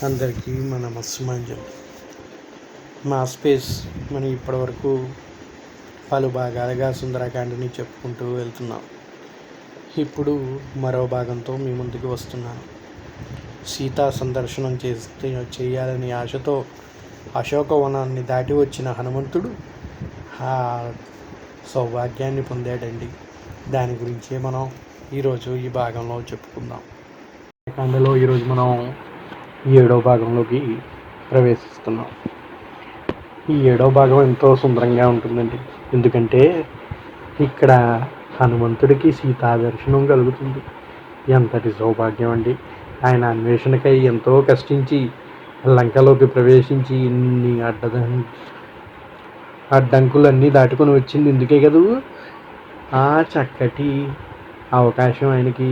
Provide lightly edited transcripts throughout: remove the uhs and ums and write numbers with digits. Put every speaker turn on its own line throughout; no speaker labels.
అందరికీ మన మత్స్యమాంజం మా స్పేస్ మనం ఇప్పటివరకు పలు భాగాలుగా సుందరకాండని చెప్పుకుంటూ వెళ్తున్నాం. ఇప్పుడు మరో భాగంతో మీ ముందుకు వస్తున్నాను. సీతా సందర్శనం చేయాలని ఆశతో అశోకవనాన్ని దాటి వచ్చిన హనుమంతుడు ఆ సౌభాగ్యాన్ని పొందాడండి. దాని గురించే మనం ఈరోజు ఈ భాగంలో చెప్పుకుందాం. కాండలో ఈరోజు మనం 7వ భాగంలోకి ప్రవేశిస్తున్నాం. ఈ 7వ భాగం ఎంతో సుందరంగా ఉంటుందండి. ఎందుకంటే ఇక్కడ హనుమంతుడికి సీతా దర్శనం కలుగుతుంది. ఎంతటి సౌభాగ్యం అండి! ఆయన అన్వేషణకై ఎంతో కష్టించి లంకలోకి ప్రవేశించి ఇన్ని అడ్డంకులన్నీ దాటుకొని వచ్చింది ఎందుకే కదూ. ఆ చక్కటి అవకాశం ఆయనకి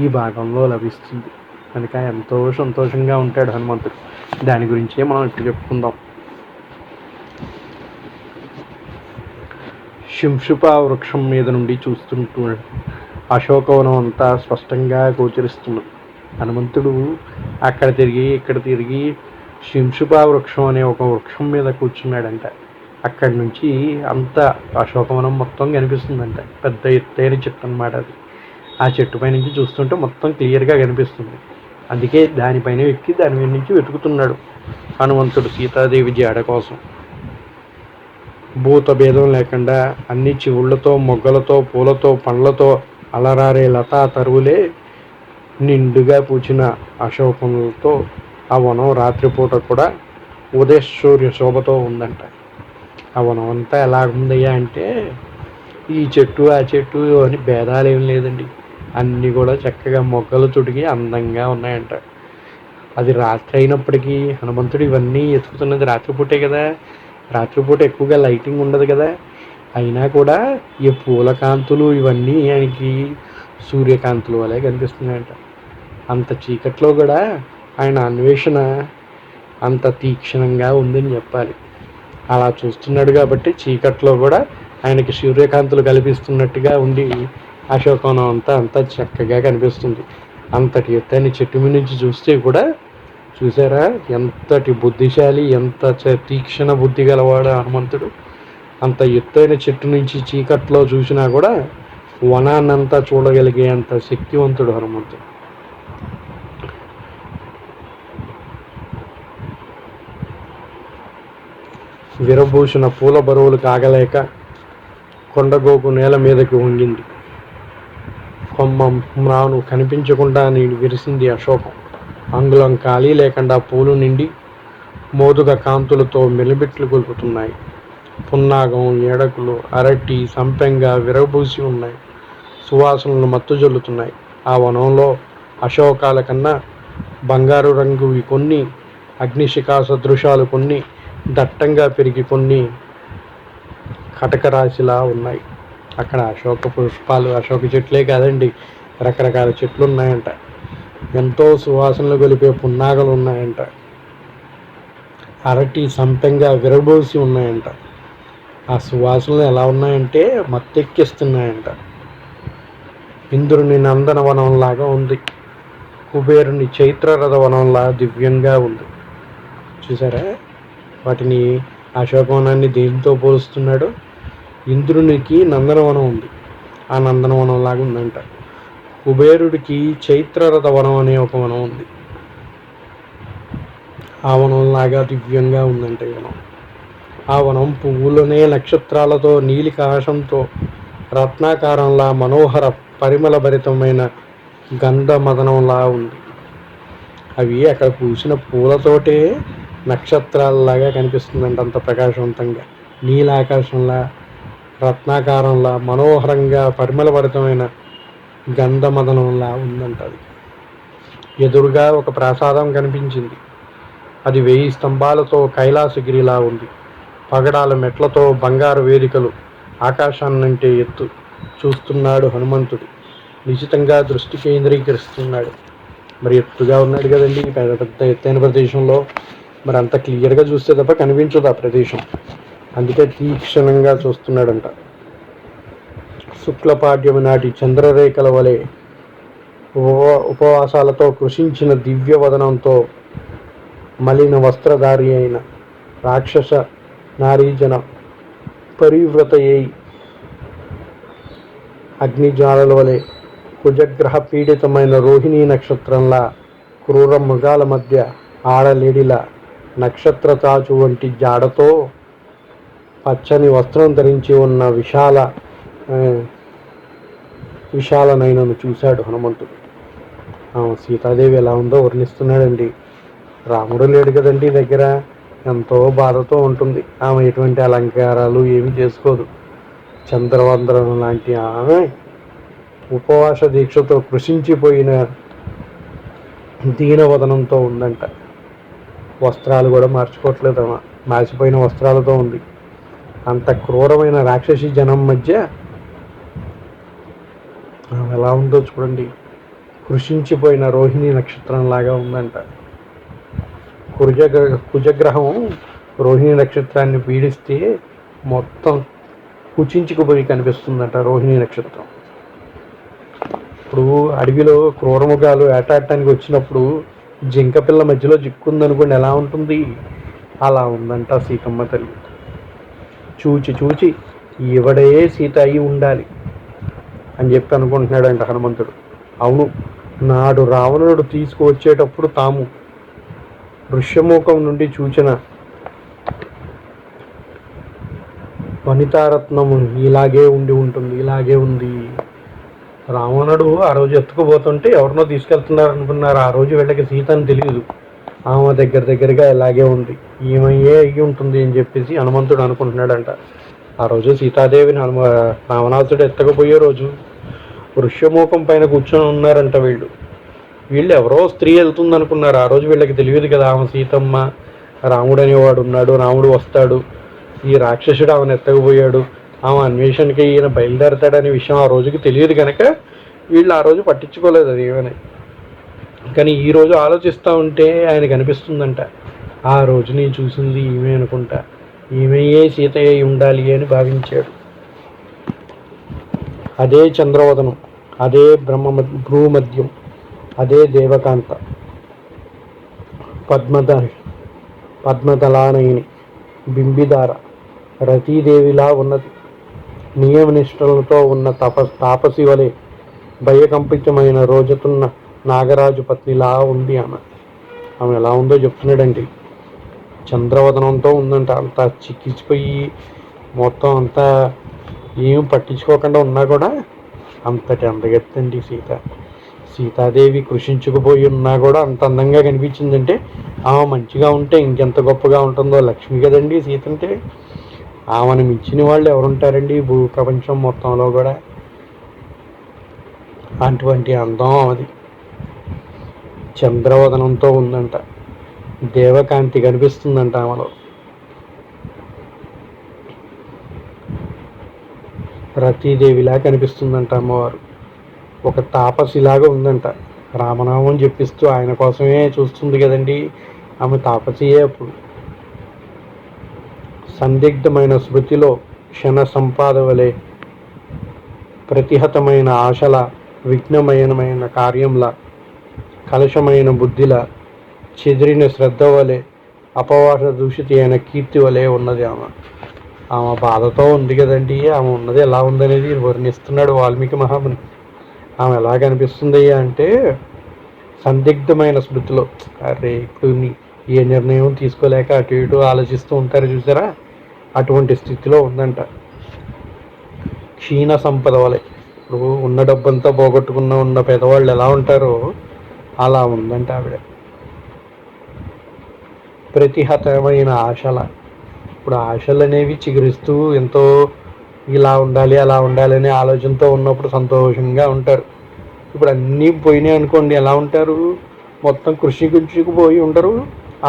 ఈ భాగంలో లభిస్తుంది కనుక ఎంతో సంతోషంగా ఉంటాడు హనుమంతుడు. దాని గురించే మనం ఇప్పుడు చెప్పుకుందాం. శింషుప వృక్షం మీద నుండి చూస్తుంటూ అశోకవనం అంతా స్పష్టంగా గోచరిస్తున్నది. హనుమంతుడు అక్కడ తిరిగి ఇక్కడ తిరిగి శింషుప వృక్షం అనే ఒక వృక్షం మీద కూర్చున్నాడంట. అక్కడి నుంచి అంత అశోకవనం మొత్తం కనిపిస్తుందంట. పెద్ద ఎత్తైన చెట్టు అన్నమాట అది. ఆ చెట్టు పై నుంచి చూస్తుంటే మొత్తం క్లియర్గా కనిపిస్తుంది. అందుకే దానిపైన ఎక్కి దాని మీద నుంచి వెతుకుతున్నాడు హనుమంతుడు సీతాదేవి జాడ కోసం. భూత భేదం లేకుండా అన్ని చివుళ్లతో, మొగ్గలతో, పూలతో, పండ్లతో అలరారే లతా తరువులే నిండుగా పూచిన అశోకములతో ఆ వనం రాత్రిపూట కూడా ఉదయసూర్య శోభతో ఉందంట. ఆ వనం అంతా ఎలా ఉందయ్యా అంటే ఈ చెట్టు ఆ చెట్టు అని భేదాలు ఏం లేదండి. అన్నీ కూడా చక్కగా మొగ్గలు చుడిగి అందంగా ఉన్నాయంట. అది రాత్రి అయినప్పటికీ హనుమంతుడు ఇవన్నీ ఎతుకుతున్నది రాత్రిపూటే కదా. రాత్రిపూట ఎక్కువగా లైటింగ్ ఉండదు కదా. అయినా కూడా ఈ పూల కాంతులు ఇవన్నీ ఆయనకి సూర్యకాంతులు వలె కనిపిస్తున్నాయంట. అంత చీకట్లో కూడా ఆయన అన్వేషణ అంత తీక్షణంగా ఉందని చెప్పాలి. అలా చూస్తున్నాడు కాబట్టి చీకట్లో కూడా ఆయనకి సూర్యకాంతులు కల్పిస్తున్నట్టుగా ఉండి అశోకవనం అంతా చక్కగా కనిపిస్తుంది. అంతటి ఎత్తైన చెట్టు మీద నుంచి చూస్తే కూడా చూసారా ఎంతటి బుద్ధిశాలి, ఎంత తీక్షణ బుద్ధి గలవాడు హనుమంతుడు. అంత ఎత్తైన చెట్టు నుంచి చీకట్లో చూసినా కూడా వనాన్నంతా చూడగలిగే అంత శక్తివంతుడు హనుమంతుడు. విరబూసిన పూల బరువులు కాగలేక కొండగోకు నేల మీదకి వంగింది. కొమ్మ మ్రాను కనిపించకుండా నేను విరిసింది అశోకం. అంగుళం ఖాళీ లేకుండా పూలు నిండి మోదుగ కాంతులతో మెలిబెట్లు గొలుపుతున్నాయి. పున్నాగం, ఏడకులు, అరటి, సంపెంగ విరబూసి ఉన్నాయి. సువాసనలు మత్తుజల్లుతున్నాయి. ఆ వనంలో అశోకాల కన్నా బంగారు రంగువి కొన్ని, అగ్నిశిఖా సదృశాలు కొన్ని, దట్టంగా పెరిగి కొన్ని కటకరాశిలా ఉన్నాయి. అక్కడ అశోక పుష్పాలు, అశోక చెట్లే కాదండి, రకరకాల చెట్లు ఉన్నాయంట. ఎంతో సువాసనలు గొలిపే పున్నాగలు ఉన్నాయంట. అరటి, సంపెంగా విరబోసి ఉన్నాయంట. ఆ సువాసనలు ఎలా ఉన్నాయంటే మత్తెక్కిస్తున్నాయంట. ఇంద్రుని నందనవనంలాగా ఉంది. కుబేరుని చైత్రరథ వనంలా దివ్యంగా ఉంది. చూసారా వాటిని, అశోకవనాన్ని దేనితో పోలుస్తున్నాడు? ఇంద్రునికి నందనవనం ఉంది, ఆ నందనవనం లాగా ఉందంట. కుబేరుడికి చైత్రరథ వనం అనే ఒక వనం ఉంది, ఆ వనంలాగా దివ్యంగా ఉందంట ఈ వనం. ఆ వనం పువ్వులనే నక్షత్రాలతో, నీలికాశంతో, రత్నాకారంలా మనోహర పరిమళ భరితమైన గంధమదనంలా ఉంది. అవి అక్కడ పూసిన పూలతోటే నక్షత్రాలలాగా కనిపిస్తుందంట. అంత ప్రకాశవంతంగా నీలాకాశంలా, రత్నాకారంలా, మనోహరంగా పరిమళభరితమైన గంధమదనంలా ఉందంట. అది ఎదురుగా ఒక ప్రాసాదం కనిపించింది. అది 1000 స్తంభాలతో కైలాసగిరిలా ఉంది. పగడాల మెట్లతో బంగారు వేదికలు, ఆకాశాన్నంటే ఎత్తు. చూస్తున్నాడు హనుమంతుడు. నిశితంగా దృష్టి కేంద్రీకరిస్తున్నాడు. మరి ఎత్తుగా ఉన్నాడు కదండి పెద్ద పెద్ద ఎత్తైన ప్రదేశంలో. మరి అంత క్లియర్గా చూస్తే తప్ప కనిపించదు ఆ ప్రదేశం. అందుకే తీక్షణంగా చూస్తున్నాడంట. శుక్లపాడ్యము నాటి చంద్రరేఖల వలె ఉపవాసాలతో కృషించిన దివ్యవదనంతో మలిన వస్త్రధారి అయిన రాక్షస నారీజన పరివ్రత అయి అగ్నిజ్వాలల వలె కుజగ్రహ పీడితమైన రోహిణీ నక్షత్రంలా క్రూర మృగాల మధ్య ఆడలేడిల నక్షత్ర తాచు వంటి జాడతో పచ్చని వస్త్రం ధరించి ఉన్న విశాలనైనను చూశాడు హనుమంతుడు. సీతాదేవి ఎలా ఉందో వర్ణిస్తున్నాడండి. రాముడు లేడు కదండి దగ్గర, ఎంతో బాధతో ఉంటుంది. ఆమె ఎటువంటి అలంకారాలు ఏమి చేసుకోదు. చంద్రవందనం లాంటి ఆమె ఉపవాస దీక్షతో కృషించిపోయిన దీనవదనంతో ఉందంట. వస్త్రాలు కూడా మార్చుకోవట్లేదు, ఆమె మాసిపోయిన వస్త్రాలతో ఉంది. అంత క్రూరమైన రాక్షసి జనం మధ్య ఆమె ఎలా ఉందో చూడండి. కృషించిపోయిన రోహిణి నక్షత్రంలాగా ఉందంట. కుజగ్రహం రోహిణి నక్షత్రాన్ని పీడిస్తే మొత్తం కుచించుకుపోయి కనిపిస్తుందంట రోహిణి నక్షత్రం. ఇప్పుడు అడవిలో క్రూరముగాలు వేటాడటానికి వచ్చినప్పుడు జింక పిల్ల మధ్యలో చిక్కుందనుకోండి ఎలా ఉంటుంది, అలా ఉందంట సీతమ్మ తల్లి. చూచి ఎవడే సీత అయి ఉండాలి అని చెప్పి అనుకుంటున్నాడంట హనుమంతుడు. అవును, నాడు రావణుడు తీసుకువచ్చేటప్పుడు తాము ఋష్యముఖం నుండి చూచిన వనితారత్నము ఇలాగే ఉంటుంది, ఇలాగే ఉంది. రావణుడు ఆ రోజు ఎత్తుకుపోతుంటే ఎవరినో తీసుకెళ్తున్నారు అనుకున్నారు. ఆ రోజు వీళ్ళకి సీత అని తెలియదు. ఆమె దగ్గరగా ఇలాగే ఉంది, ఏమయ్యే అయ్యి ఉంటుంది అని చెప్పేసి హనుమంతుడు అనుకుంటున్నాడంట. ఆ రోజు సీతాదేవిని రావణాసుడు ఎత్తకపోయే రోజు ఋష్యముఖం పైన కూర్చొని ఉన్నారంట వీళ్ళు ఎవరో స్త్రీ వెళ్తుంది అనుకున్నారు. ఆ రోజు వీళ్ళకి తెలియదు కదా ఆమె సీతమ్మ, రాముడు అనేవాడు ఉన్నాడు, రాముడు వస్తాడు, ఈ రాక్షసుడు ఆమెను ఎత్తకపోయాడు, ఆమె అన్వేషణకి ఈయన బయలుదేరతాడనే విషయం ఆ రోజుకి తెలియదు కనుక వీళ్ళు ఆ రోజు పట్టించుకోలేదు అది ఏమని. కానీ ఈరోజు ఆలోచిస్తూ ఉంటే ఆయనకు అనిపిస్తుందంట, ఆ రోజు నేను చూసింది ఈమె అనుకుంటా, ఈమెయే సీతయ్య ఉండాలి అని భావించాడు. అదే చంద్రవదనం, అదే భ్రూమధ్యం, అదే దేవకాంత, పద్మదళానయిని, బింబిదార, రతీదేవిలా ఉన్నది. నియమనిష్టలతో ఉన్న తాపసి వలె భయకంపితమైన రోజుతున్న నాగరాజు పత్నిలా ఉంది ఆమె ఎలా ఉందో చెప్తున్నాడండి. చంద్రవదనంతో ఉందంట. అంతా చిక్కిచ్చిపోయి మొత్తం అంతా ఏం పట్టించుకోకుండా ఉన్నా కూడా అంతటి అందగెత్తండి సీతాదేవి కృషించుకుపోయి ఉన్నా కూడా అంత అందంగా కనిపించిందంటే ఆమె మంచిగా ఉంటే ఇంకెంత గొప్పగా ఉంటుందో. లక్ష్మి కదండి సీత అంటే. ఆమెను మించిన వాళ్ళు ఎవరుంటారండి భూ ప్రపంచం మొత్తంలో కూడా. అటువంటి అందం అది. చంద్రవదనంతో ఉందంట, దేవకాంతి కనిపిస్తుందంట ఆమెలో. రతీదేవిలా కనిపిస్తుందంట అమ్మవారు. ఒక తాపసిలాగా ఉందంట. రామనామం చెప్పిస్తూ ఆయన కోసమే చూస్తుంది కదండి ఆమె. తాపసియే అప్పుడు. సందిగ్ధమైన స్మృతిలో క్షణ సంపాద వలె, ప్రతిహతమైన ఆశల, విఘ్నమయమైన కార్యంలా, కలశమైన బుద్ధిలా, చెదిరిన శ్రద్ధ వలె, అపవాస దూషిత అయిన కీర్తి వలె ఉన్నది ఆమె బాధతో ఉంది కదండి. ఆమె ఉన్నది ఎలా ఉందనేది వర్ణిస్తున్నాడు వాల్మీకి మహాముని. ఆమె ఎలా కనిపిస్తుంది అంటే సందిగ్ధమైన స్మృతిలో, అరే ఇప్పుడు ఏ నిర్ణయం తీసుకోలేక అటు ఇటు ఆలోచిస్తూ ఉంటారు చూసారా, అటువంటి స్థితిలో ఉందంట. క్షీణ సంపద వలె, ఇప్పుడు ఉన్న డబ్బంతా పోగొట్టుకున్న పెద్దవాళ్ళు ఎలా ఉంటారో అలా ఉందంట ఆవిడ. ప్రతిహతమైన ఆశల, ఇప్పుడు ఆశలు అనేవి చిగురిస్తూ ఎంతో ఇలా ఉండాలి అలా ఉండాలి అనే ఆలోచనతో ఉన్నప్పుడు సంతోషంగా ఉంటారు. ఇప్పుడు అన్నీ పోయినాయి అనుకోండి, ఎలా ఉంటారు, మొత్తం కృషికుపోయి ఉండరు.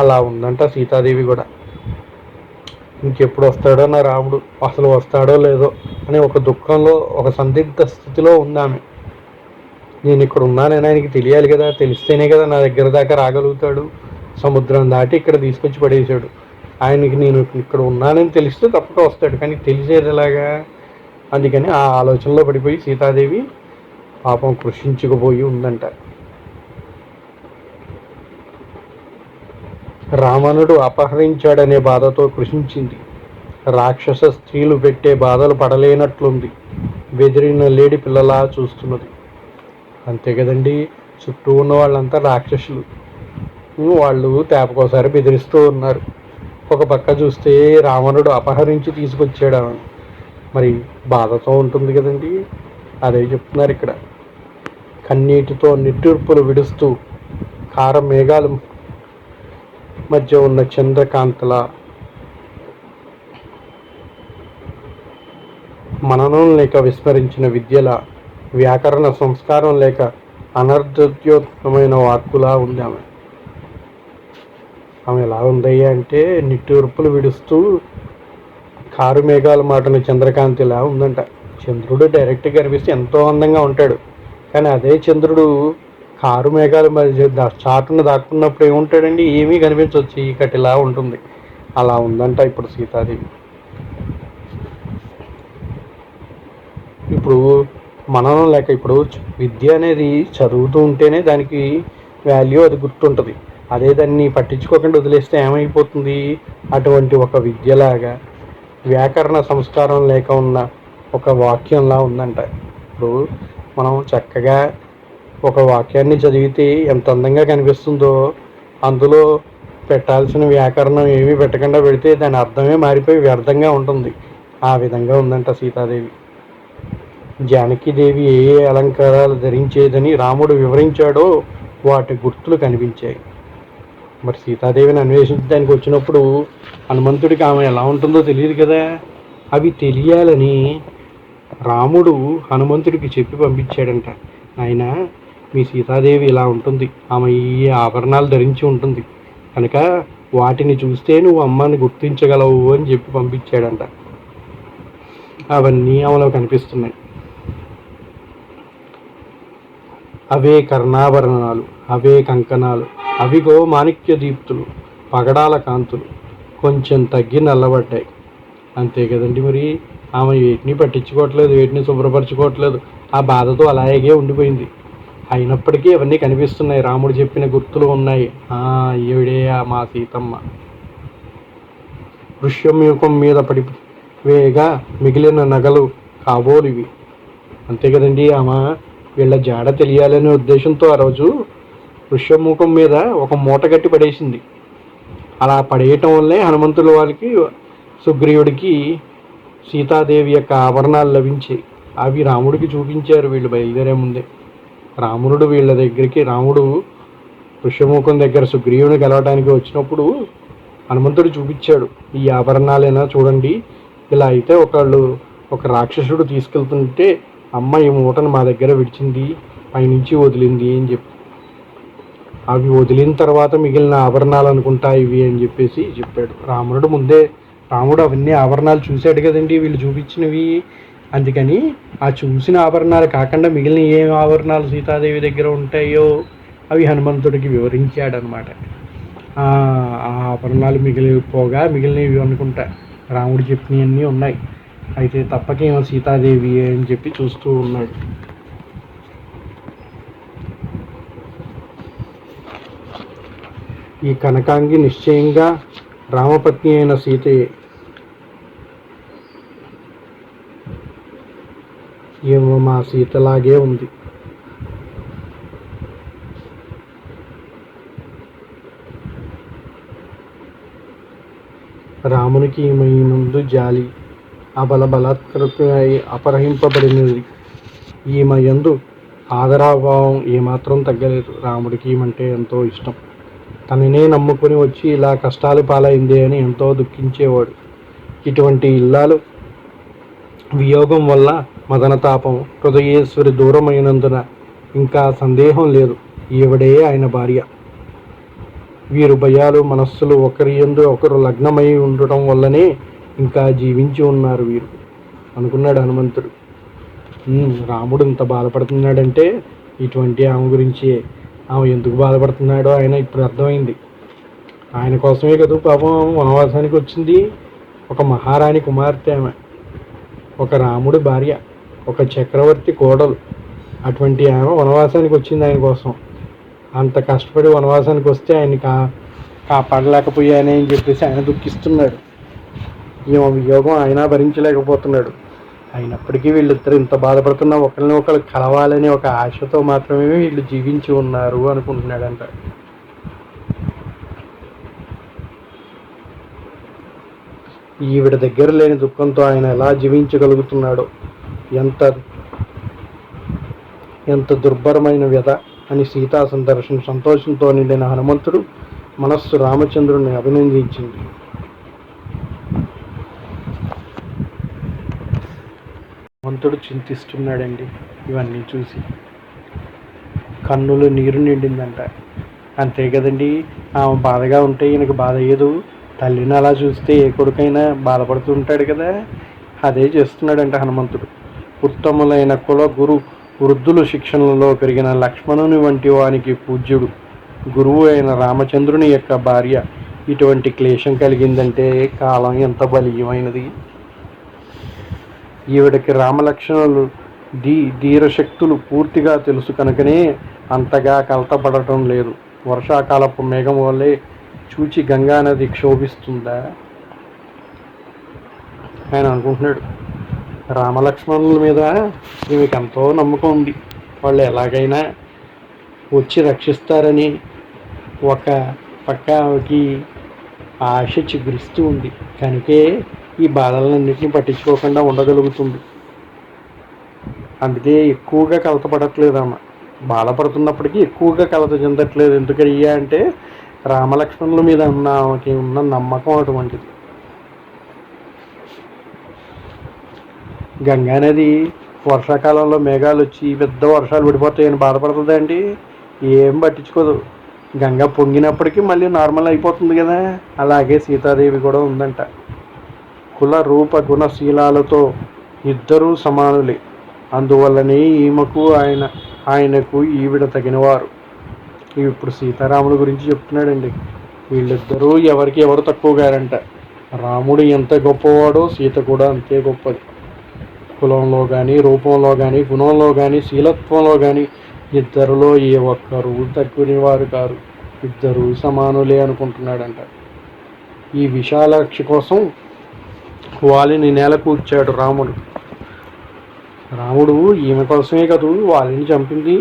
అలా ఉందంట సీతాదేవి కూడా. ఇంకెప్పుడు వస్తాడో నా రాముడు, అసలు వస్తాడో లేదో అనే ఒక దుఃఖంలో, ఒక సందిగ్ధ స్థితిలో ఉంది ఆమె. నేను ఇక్కడ ఉన్నానని ఆయనకి తెలియాలి కదా, తెలిస్తేనే కదా నా దగ్గర దాకా రాగలుగుతాడు. సముద్రం దాటి ఇక్కడ తీసుకొచ్చి పడేశాడు. ఆయనకి నేను ఇక్కడ ఉన్నానని తెలిస్తే తప్పక వస్తాడు, కానీ తెలిసేది ఎలాగా. అందుకని ఆ ఆలోచనలో పడిపోయి సీతాదేవి పాపం కృషించుకుపోయి ఉందంట. రావణుడు అపహరించాడనే బాధతో కృషించింది. రాక్షస స్త్రీలు పెట్టే బాధలు పడలేనట్లుంది. బెదిరిన లేడి పిల్లలా చూస్తున్నది. అంతే కదండి, చుట్టూ ఉన్న వాళ్ళంతా రాక్షసులు. వాళ్ళు తేపకోసారి బెదిరిస్తూ ఉన్నారు. ఒక పక్క చూస్తే రావణుడు అపహరించి తీసుకొచ్చాడు. మరి బాధతో ఉంటుంది కదండి. అదే చెప్తున్నారు ఇక్కడ. కన్నీటితో నిట్టూర్పులు విడుస్తూ కారం మేఘాలు మధ్య ఉన్న చంద్రకాంతల, మననం లేక విస్మరించిన విద్యల, వ్యాకరణ సంస్కారం లేక అనర్ధోద్యోతమైన వాక్కులా ఉంది ఆమె. ఎలా ఉందయ్యా అంటే నిట్టూర్పులు విడుస్తూ కారు మేఘాల మాటను చంద్రకాంతిలా ఉందంట. చంద్రుడు డైరెక్ట్గా కనిపిస్తే ఎంతో అందంగా ఉంటాడు. కానీ అదే చంద్రుడు కారు మేఘాలు చాటును దాక్కున్నప్పుడు ఏముంటాడండి? ఏమీ కనిపించవచ్చు, చీకటిలా ఉంటుంది. అలా ఉందంట ఇప్పుడు సీతాదేవి. ఇప్పుడు మననం లేక, ఇప్పుడు విద్య అనేది చదువుతూ ఉంటేనే దానికి వాల్యూ, అది గుర్తుంటుంది. అదే దాన్ని పట్టించుకోకుండా వదిలేస్తే ఏమైపోతుంది? అటువంటి ఒక విద్యలాగా, వ్యాకరణ సంస్కారం లేక ఉన్న ఒక వాక్యంలా ఉందంట. ఇప్పుడు మనం చక్కగా ఒక వాక్యాన్ని చదివితే ఎంత అందంగా కనిపిస్తుందో, అందులో పెట్టాల్సిన వ్యాకరణం ఏమీ పెట్టకుండా పెడితే దాని అర్థమే మారిపోయి వ్యర్థంగా ఉంటుంది. ఆ విధంగా ఉందంట సీతాదేవి. జానకీదేవి ఏ ఏ అలంకారాలు ధరించేదని రాముడు వివరించాడో వాటి గుర్తులు కనిపించాయి. మరి సీతాదేవిని అన్వేషించడానికి వచ్చినప్పుడు హనుమంతుడికి ఆమె ఎలా ఉంటుందో తెలియదు కదా. అవి తెలియాలని రాముడు హనుమంతుడికి చెప్పి పంపించాడంట. ఆయన, మీ సీతాదేవి ఇలా ఉంటుంది, ఆమె ఈ ఆభరణాలు ధరించి ఉంటుంది కనుక వాటిని చూస్తే నువ్వు అమ్మని గుర్తించగలవు అని చెప్పి పంపించాడంట. అవన్నీ ఆమెలో కనిపిస్తున్నాయి. అవే కర్ణాభరణాలు, అవే కంకణాలు, అవిగో మాణిక్య దీప్తులు, పగడాల కాంతులు కొంచెం తగ్గి నల్లబడ్డాయి. అంతే కదండి. మరి ఆమె వేటిని పట్టించుకోవట్లేదు, వేటిని శుభ్రపరచుకోవట్లేదు. ఆ బాధతో అలాగే ఉండిపోయింది. అయినప్పటికీ అవన్నీ కనిపిస్తున్నాయి. రాముడు చెప్పిన గుర్తులు ఉన్నాయి. ఈవిడే మా సీతమ్మ. వృష్యముఖం మీద పడి వేగా మిగిలిన నగలు కాబోలివి. అంతే కదండి. ఆమె వీళ్ళ జాడ తెలియాలనే ఉద్దేశంతో ఆ రోజు వృష్యముఖం మీద ఒక మూట కట్టి పడేసింది. అలా పడేయటం వల్లే హనుమంతుల వాళ్ళకి, సుగ్రీవుడికి సీతాదేవి యొక్క ఆభరణాలు లభించాయి. అవి రాముడికి చూపించారు వీళ్ళు బయలుదేరే ముందే. రాముడు వీళ్ళ దగ్గరికి, రాముడు వృష్యముఖం దగ్గర సుగ్రీవుని గెలవడానికి వచ్చినప్పుడు హనుమంతుడు చూపించాడు. ఈ ఆభరణాలైనా చూడండి, ఇలా అయితే ఒక రాక్షసుడు తీసుకెళ్తుంటే అమ్మ ఈ మూటను మా దగ్గర విడిచింది, పైనుంచి వదిలింది అని చెప్పి, అవి వదిలిన తర్వాత మిగిలిన ఆభరణాలు అనుకుంటా ఇవి అని చెప్పేసి చెప్పాడు. రాముడు అవన్నీ ఆభరణాలు చూశాడు కదండి, వీళ్ళు చూపించినవి. అందుకని ఆ చూసిన ఆభరణాలు కాకుండా మిగిలిన ఏ ఆభరణాలు సీతాదేవి దగ్గర ఉంటాయో అవి హనుమంతుడికి వివరించాడనమాట. ఆ ఆభరణాలు మిగిలినవి అనుకుంటా రాముడు చెప్పినవన్నీ ఉన్నాయి. అయితే తప్పకేమో సీతాదేవి అని చెప్పి చూస్తూ ఉన్నాడు. ఈ కనకాంగి నిశ్చయంగా రామపత్ని అయిన సీతయే. ఏమో మా సీతలాగే ఉంది. రామునికి ఈమె ముందు జాలి, బలాత్కృతమై అపహరింపబడినది. ఈమె యందు ఆదరాభావం ఏమాత్రం తగ్గలేదు. రాముడికి ఈమంటే ఎంతో ఇష్టం. తననే నమ్ముకుని వచ్చి ఇలా కష్టాలు పాలైందే అని ఎంతో దుఃఖించేవాడు. ఇటువంటి ఇల్లాలు వియోగం వల్ల మదనతాపం, హృదయేశ్వరి దూరమైనందున ఇంకా సందేహం లేదు, ఈవిడే ఆయన భార్య. వీరు భయాలు మనస్సులు ఒకరి యందు ఒకరు లగ్నమై ఉండటం వల్లనే ఇంకా జీవించి ఉన్నారు వీరు అనుకున్నాడు హనుమంతుడు. రాముడు ఇంత బాధపడుతున్నాడంటే ఇటువంటి ఆమె గురించి. ఆమె ఎందుకు బాధపడుతున్నాడో ఆయన ఇప్పుడు అర్థమైంది. ఆయన కోసమే కదా పాపం వనవాసానికి వచ్చింది. ఒక మహారాణి కుమార్తె ఆమె, ఒక రాముడి భార్య, ఒక చక్రవర్తి కోడలు. అటువంటి ఆమె వనవాసానికి వచ్చింది ఆయన కోసం. అంత కష్టపడి వనవాసానికి వస్తే ఆయన్ని కాపాడలేకపోయానే అని చెప్పేసి ఆయన దుఃఖిస్తున్నాడు. ఈమె వియోగం ఆయన భరించలేకపోతున్నాడు. అయినప్పటికీ వీళ్ళిద్దరు ఇంత బాధపడుతున్నా ఒకరిని ఒకరు కలవాలని ఒక ఆశతో మాత్రమే వీళ్ళు జీవించి ఉన్నారు అనుకుంటున్నాడంట. ఈవిడ దగ్గర లేని దుఃఖంతో ఆయన ఎలా జీవించగలుగుతున్నాడో, ఎంత ఎంత దుర్భరమైన వ్యధ అని సీతా సందర్శన సంతోషంతో నిండిన హనుమంతుడు మనస్సు రామచంద్రుని అభినందించింది. హనుమంతుడు చింతిస్తున్నాడండి. ఇవన్నీ చూసి కన్నులు నీరు నిండిందంట. అంతే కదండి, ఆమె బాధగా ఉంటే ఈయనకు బాధ అయ్యదు. తల్లిని అలా చూస్తే ఏ కొడుకైనా బాధపడుతూ ఉంటాడు కదా, అదే చేస్తున్నాడంట హనుమంతుడు. ఉత్తములైన కుల గురు వృద్ధులు శిక్షణలో పెరిగిన లక్ష్మణుని వంటి వానికి పూజ్యుడు గురువు అయిన రామచంద్రుని యొక్క భార్య ఇటువంటి క్లేశం కలిగిందంటే కాలం ఎంత బలీయమైనది. ఈవిడకి రామలక్ష్మణులు ధీరశక్తులు పూర్తిగా తెలుసు కనుకనే అంతగా కలతపడటం లేదు. వర్షాకాలపు మేఘం వల్లే చూచి గంగానది క్షోభిస్తుందా ఆయన అనుకుంటున్నాడు. రామలక్ష్మణుల మీద ఈమెకి ఎంతో నమ్మకం ఉంది. వాళ్ళు ఎలాగైనా వచ్చి రక్షిస్తారని ఒక పక్క ఆమెకి ఆశ చిగురిస్తూ ఉంది. కనుకే ఈ బాధలన్నింటినీ పట్టించుకోకుండా ఉండగలుగుతుంది. అందుకే ఎక్కువగా కలతపడట్లేదు. ఆమె బాధపడుతున్నప్పటికీ ఎక్కువగా కలత చెందట్లేదు. ఎందుకయ్యా అంటే రామలక్ష్మణుల మీద ఆమెకి ఉన్న నమ్మకం అటువంటిది. గంగానది వర్షాకాలంలో మేఘాలు వచ్చి పెద్ద వర్షాలు పడిపోతాయని బాధపడుతుందండి. ఏం పట్టించుకోదు. గంగ పొంగినప్పటికీ మళ్ళీ నార్మల్ అయిపోతుంది కదా, అలాగే సీతాదేవి కూడా ఉందంట. కుల రూప గుణశీలాలతో ఇద్దరూ సమానులే. అందువల్లనే ఈమెకు ఆయనకు ఈవిడ తగినవారు. ఇప్పుడు సీతారాముల గురించి చెప్తున్నాడండి. వీళ్ళిద్దరూ ఎవరికి ఎవరు తక్కువ గారంట. రాముడు ఎంత గొప్పవాడో సీత కూడా అంతే గొప్పది. కులంలో కానీ, రూపంలో కానీ, గుణంలో కానీ, శీలత్వంలో కానీ ఇద్దరిలో ఏ ఒక్కరు తక్కువనివారు కారు. ఇద్దరూ సమానులే అనుకుంటున్నాడంట. ఈ విశాలాక్షి కోసం వాలిని నేల కూర్చాడు రాముడు. రాముడు ఈమె కోసమే కదూ వాలిని చంపింది.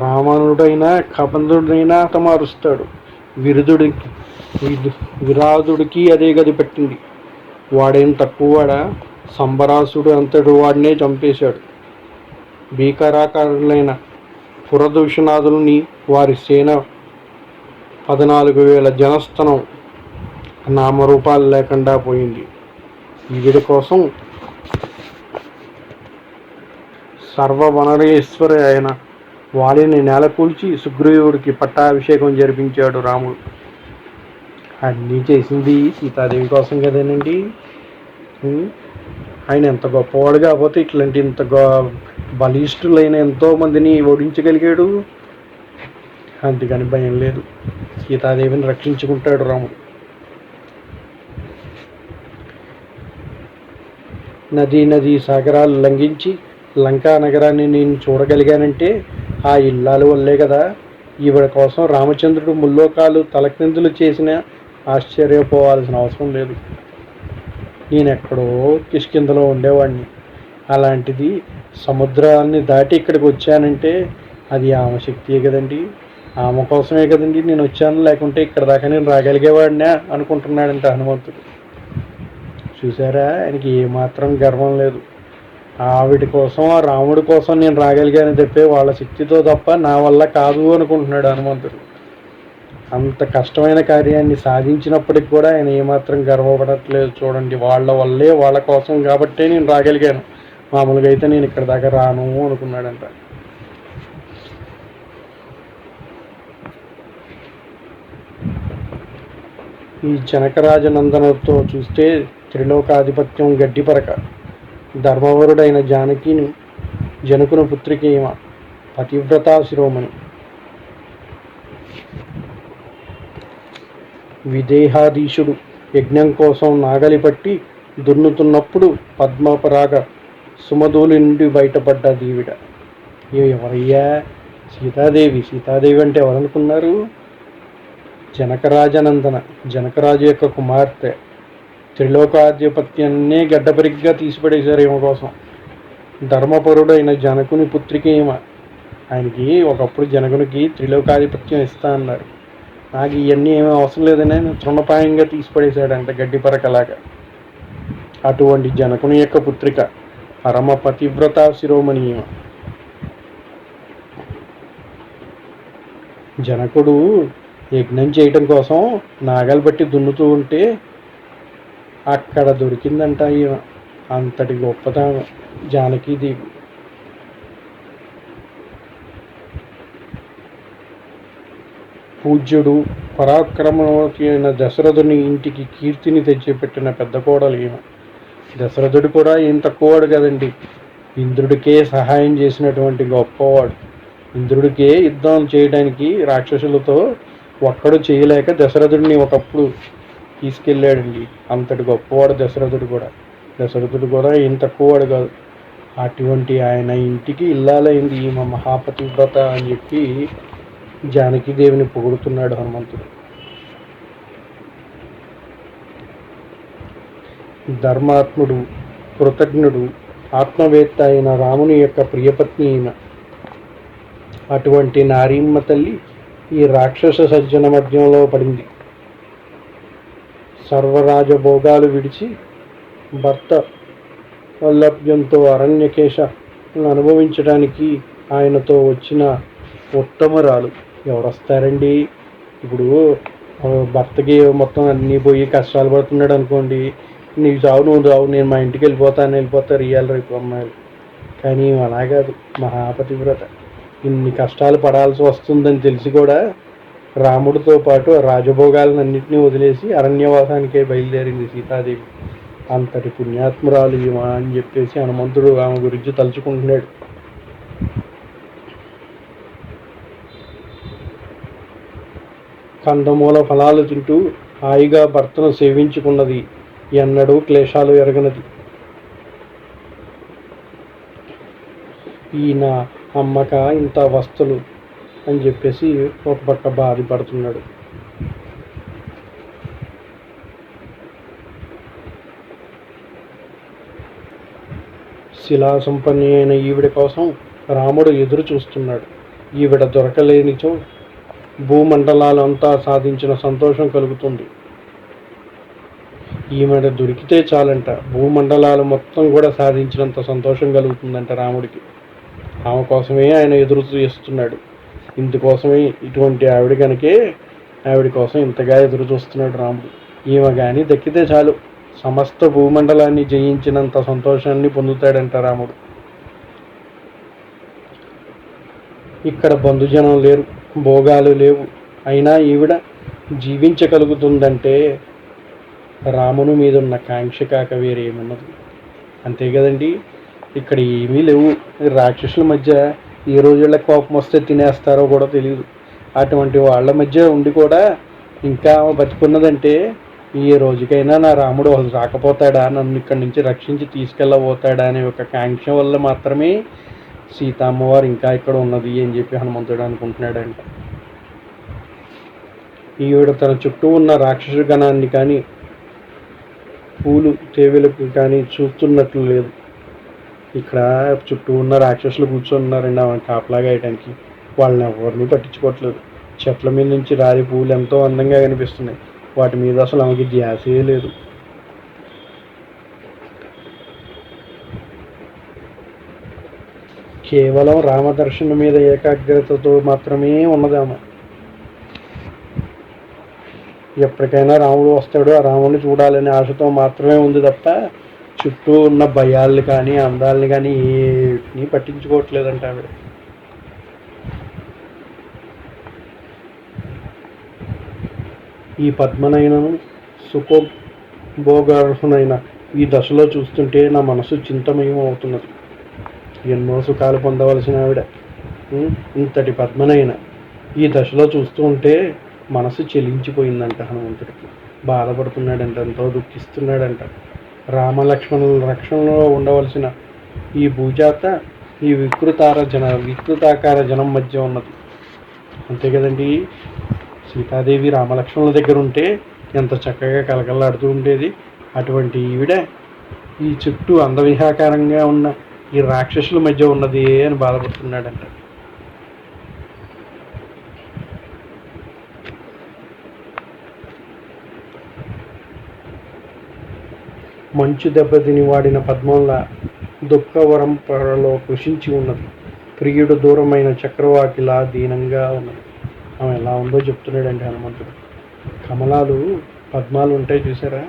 రావణుడైనా కబంధుడైనా హతమారుస్తాడు. విరాధుడికి అదే గది పెట్టింది. వాడేం తక్కువవాడా? సంబరాసుడు అంతటి వాడినే చంపేశాడు. భీకరాకారులైన పురదూషణాదుల్ని వారి సేన 14,000 జనస్థనం నామరూపాలు లేకుండా పోయింది. వీడి కోసం సర్వవనరేశ్వరి అయిన వాలిని నేలకూల్చి సుగ్రీవుడికి పట్టాభిషేకం జరిపించాడు రాముడు. అన్నీ చేసింది సీతాదేవి కోసం కదేనండి. ఆయన ఎంత గొప్పవాడు కాకపోతే ఇట్లాంటి ఇంత బలిష్ఠులైన ఎంతోమందిని ఓడించగలిగాడు. అందుకని భయం లేదు. సీతాదేవిని రక్షించుకుంటాడు రాముడు. నదీ సాగరాలు లంఘించి లంకా నగరాన్ని నేను చూడగలిగానంటే ఆ ఇల్లాల వల్లే కదా. ఈవిడ కోసం రామచంద్రుడు ముల్లోకాలు తలక్రిందులు చేసినా ఆశ్చర్యపోవాల్సిన అవసరం లేదు. నేనెక్కడో కిష్కింధలో ఉండేవాడిని. అలాంటిది సముద్రాన్ని దాటి ఇక్కడికి వచ్చానంటే అది ఆమె శక్తియే కదండి. ఆమె కోసమే కదండి నేను వచ్చాను. లేకుంటే ఇక్కడ దాకా నేను రాగలిగేవాడినా అనుకుంటున్నాడంట హనుమంతుడు. చూసారా, ఆయనకి ఏమాత్రం గర్వం లేదు. ఆవిడ కోసం, ఆ రాముడి కోసం నేను రాగలిగాను తప్పే వాళ్ళ శక్తితో తప్ప నా వల్ల కాదు అనుకుంటున్నాడు హనుమంతుడు. అంత కష్టమైన కార్యాన్ని సాధించినప్పటికి కూడా ఆయన ఏమాత్రం గర్వపడట్లేదు. చూడండి, వాళ్ళ వల్లే, వాళ్ళ కోసం కాబట్టే నేను రాగలిగాను. మామూలుగా అయితే నేను ఇక్కడ దాకా రాను అనుకున్నాడంట. ఈ జనకరాజనందనతో చూస్తే త్రిలోకాధిపత్యం గడ్డిపరక. ధర్మవరుడైన జనకుని పుత్రిక ఈమె. పతివ్రతా శిరోమణి. విదేహాధీశుడు యజ్ఞం కోసం నాగలి పట్టి దున్నుతున్నప్పుడు పద్మపరాగ సుమధువుల నుండి బయటపడ్డ దీవిడ. ఎవరయ్యా? సీతాదేవి. సీతాదేవి అంటే ఎవరనుకున్నారు? జనకరాజనందన, జనకరాజు యొక్క కుమార్తె. త్రిలోకాధిపత్యాన్నే గడ్డపరిగ్గా తీసిపడేశారు ఈమె కోసం. ధర్మపరుడైన జనకుని పుత్రిక ఈమె. ఆయనకి ఒకప్పుడు జనకునికి త్రిలోకాధిపత్యం ఇస్తా అన్నారు. నాకు ఇవన్నీ ఏమీ అవసరం లేదని ఆయన తృణపాయంగా తీసిపడేశాడంట, గడ్డి పరకలాగా. అటువంటి జనకుని యొక్క పుత్రిక, పరమ పతివ్రత శిరోమణి ఈమె. జనకుడు యజ్ఞం చేయటం కోసం నాగలు బట్టి దున్నుతూ ఉంటే అక్కడ దొరికిందంట ఈమె. అంతటి గొప్పతనం జానకీదేవి. పూజ్యుడు పరాక్రమవతి అయిన దశరథుని ఇంటికి కీర్తిని తెచ్చిపెట్టిన పెద్ద కోడలు ఈమె. దశరథుడు కూడా ఏం తక్కువవాడు కదండి. ఇంద్రుడికే సహాయం చేసినటువంటి గొప్పవాడు. ఇంద్రుడికే యుద్ధం చేయడానికి రాక్షసులతో ఒక్కడు చేయలేక దశరథుడిని ఒకప్పుడు తీసుకెళ్ళాడండి. అంతటి గొప్పవాడు దశరథుడు కూడా. దశరథుడు కూడా ఏం తక్కువవాడు కాదు. అటువంటి ఆయన ఇంటికి ఇల్లాలైంది ఈమె మహాపతివ్రత అని చెప్పి జానకీదేవిని పొగుడుతున్నాడు హనుమంతుడు. ధర్మాత్ముడు, కృతజ్ఞుడు, ఆత్మవేత్త అయిన రాముని యొక్క ప్రియపత్ని ఈమె. అటువంటి నారీమ్మ తల్లి ఈ రాక్షస సజ్జన మధ్యంలో పడింది. సర్వరాజభోగాలు విడిచి భర్త వల్లభ్యంతో అరణ్యకేశను అనుభవించడానికి ఆయనతో వచ్చిన ఉత్తమరాలు. ఎవరొస్తారండి? ఇప్పుడు భర్తకి మొత్తం అన్నీ పోయి కష్టాలు పడుతున్నాడు అనుకోండి, నీకు చావు నువ్వు చావు, నేను మా ఇంటికి వెళ్ళిపోతారు ఇవాళ రేపు అమ్మాయిలు. కానీ అలా కాదు, మహాపతివ్రత. ఇన్ని కష్టాలు పడాల్సి వస్తుందని తెలిసి కూడా రాముడితో పాటు రాజభోగాలన్నింటినీ వదిలేసి అరణ్యవాసానికే బయలుదేరింది సీతాదేవి. అంతటి పుణ్యాత్మురాలు ఈమె అని చెప్పేసి హనుమంతుడు ఆమె గురించి తలుచుకుంటున్నాడు. కందమూల ఫలాలు తింటూ హాయిగా భర్తను సేవించుకున్నది, ఎన్నడూ క్లేశాలు ఎరగనది. ఈయన అమ్మక ఇంత అవస్థలు అని చెప్పేసి ఒక పక్క బాధపడుతున్నాడు. శిలాసంపన్ని అయిన ఈవిడ కోసం రాముడు ఎదురు చూస్తున్నాడు. ఈవిడ దొరకలేనిచో భూమండలాలంతా సాధించిన సంతోషం కలుగుతుంది. ఈమె దొరికితే చాలంట, భూమండలాలు మొత్తం కూడా సాధించినంత సంతోషం కలుగుతుందంట రాముడికి. ఆమె కోసమే ఆయన ఎదురు చూస్తున్నాడు. ఇందుకోసమే ఇటువంటి ఆవిడ కనుకే ఆవిడ కోసం ఇంతగా ఎదురు చూస్తున్నాడు రాముడు. ఈమె కానీ దక్కితే చాలు, సమస్త భూమండలాన్ని జయించినంత సంతోషాన్ని పొందుతాడంట రాముడు. ఇక్కడ బంధుజనం లేరు, భోగాలు లేవు, అయినా ఈవిడ జీవించగలుగుతుందంటే రాముని మీద ఉన్న కాంక్ష కాక వేరేమన్నది. అంతే కదండి. ఇక్కడ ఏమీ లేవు. రాక్షసుల మధ్య ఏ రోజుల కోపం వస్తే తినేస్తారో కూడా తెలియదు. అటువంటి వాళ్ళ మధ్య ఉండి కూడా ఇంకా బతుకున్నదంటే ఏ రోజుకైనా నా రాముడు రాకపోతాడా, నన్ను ఇక్కడి నుంచి రక్షించి తీసుకెళ్ళబోతాడా అనే ఒక కాంక్ష వల్ల మాత్రమే సీతమ్మవారు ఇంకా ఇక్కడ ఉన్నది అని చెప్పి హనుమంతుడు అనుకుంటున్నాడంట. ఈవిడ తన చుట్టూ ఉన్న రాక్షసు గణాన్ని కానీ పూలు తేవెలకు కానీ చూస్తున్నట్లు లేదు. ఇక్కడ చుట్టూ ఉన్న రాక్షసులు కూర్చొన్నారండి ఆమె కాపలాగా వేయడానికి. వాళ్ళని ఎవరిని పట్టించుకోవట్లేదు. చెట్ల మీద నుంచి రాలి పూలు ఎంతో అందంగా కనిపిస్తున్నాయి, వాటి మీద అసలు ఆమెకి ధ్యాసే లేదు. కేవలం రామదర్శనం మీద ఏకాగ్రతతో మాత్రమే ఉన్నది ఆమె. ఎప్పటికైనా రాముడు వస్తాడు, ఆ రాముడిని చూడాలనే ఆశతో మాత్రమే ఉంది తప్ప చుట్టూ ఉన్న భయాల్ని కానీ అందాలని కానీ ఏటిని పట్టించుకోవట్లేదంట ఆవిడ. ఈ పద్మనయనను సుఖభోగార్హునైన ఈ దశలో చూస్తుంటే నా మనసు చింతమయం అవుతున్నది. ఎన్నో సుఖాలు పొందవలసిన ఆవిడ ఇంతటి పద్మనయన ఈ దశలో చూస్తూ ఉంటే మనసు చెలించిపోయిందంట హనుమంతుడికి. బాధపడుతున్నాడంట, ఎంతో దుఃఖిస్తున్నాడంట. రామలక్ష్మణుల రక్షణలో ఉండవలసిన ఈ భూజాత ఈ వికృతాకార జనం మధ్య ఉన్నది. అంతే కదండి. సీతాదేవి రామలక్ష్మణుల దగ్గర ఉంటే ఎంత చక్కగా కలకల్లాడుతూ ఉండేది. అటువంటి ఈవిడ ఈ చుట్టూ అందవిహాకారంగా ఉన్న ఈ రాక్షసుల మధ్య ఉన్నది అని బాధపడుతున్నాడంట. మంచు దెబ్బతిని వాడిన పద్మంలా దుఃఖవరం పొరలో కృషించి ఉన్నది. ప్రియుడు దూరమైన చక్రవాకిలా దీనంగా ఉన్నది. ఆమె ఎలా ఉందో చెప్తున్నాడండి హనుమంతుడు. కమలాలు, పద్మాలు ఉంటాయి చూసారా,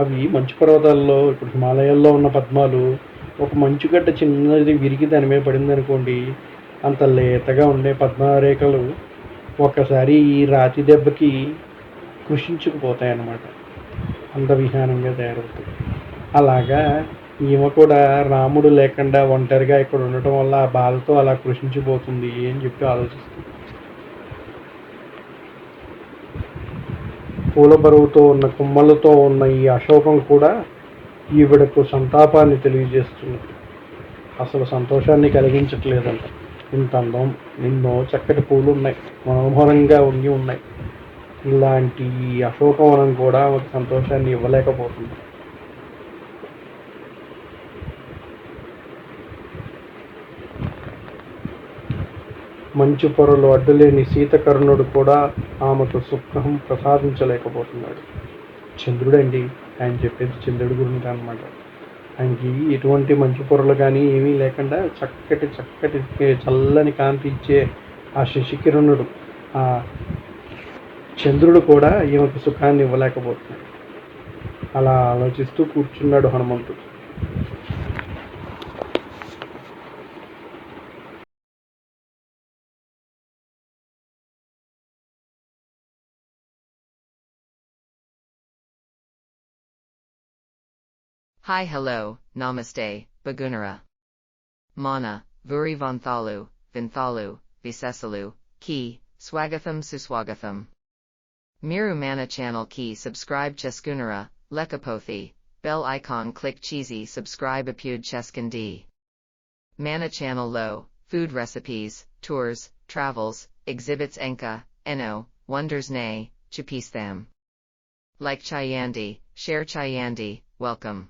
అవి మంచు పర్వతాల్లో, ఇప్పుడు హిమాలయాల్లో ఉన్న పద్మాలు ఒక మంచుగడ్డ చిన్నది విరిగి దాని మీద పడింది అనుకోండి, అంత లేతగా ఉండే పద్మరేఖలు ఒక్కసారి ఈ రాతి దెబ్బకి కృషించుకుపోతాయి అన్నమాట. అందవిహానంగా తయారవుతాయి. అలాగా ఈమె కూడా రాముడు లేకుండా ఒంటరిగా ఇక్కడ ఉండటం వల్ల ఆ బాధతో అలా కృషించిపోతుంది అని చెప్పి ఆలోచిస్తుంది. పూల బరువుతో ఉన్న కొమ్మలతో ఉన్న ఈ అశోకం కూడా ఈవిడకు సంతాపాన్ని తెలియజేస్తున్నది. అసలు సంతోషాన్ని కలిగించట్లేదంట. ఇంత అందం, ఎన్నో చక్కటి పూలు ఉన్నాయి, మనోహరంగా ఉన్నాయి. ఇలాంటి ఈ అశోకవనం కూడా ఒక సంతోషాన్ని ఇవ్వలేకపోతుంది. మంచు పొరలు అడ్డులేని శీతకర్ణుడు కూడా ఆమెకు సుఖం ప్రసాదించలేకపోతున్నాడు. చంద్రుడండి, ఆయన చెప్పేది చంద్రుడి గురించి అన్నమాట. ఆయనకి ఎటువంటి మంచు పొరలు కానీ ఏమీ లేకుండా చక్కటి చల్లని కాంతి ఇచ్చే ఆ శశికిరణుడు, ఆ చంద్రుడు కూడా ఈమెకు సుఖాన్ని ఇవ్వలేకపోతున్నాడు. అలా ఆలోచిస్తూ కూర్చున్నాడు హనుమంతుడు.
Hi hello, namaste, Bagunara. Mana, Vuri Vinthalu, Visesalu, Ki, Swagatham Suswagatham. Miru Mana channel Ki subscribe Cheskunara, Lekapothi, bell icon click cheesy subscribe apud Cheskandi. Mana channel low, food recipes, tours, travels, exhibits enka, eno, wonders nay, Chapistham. Like Chayandi, share Chayandi, welcome.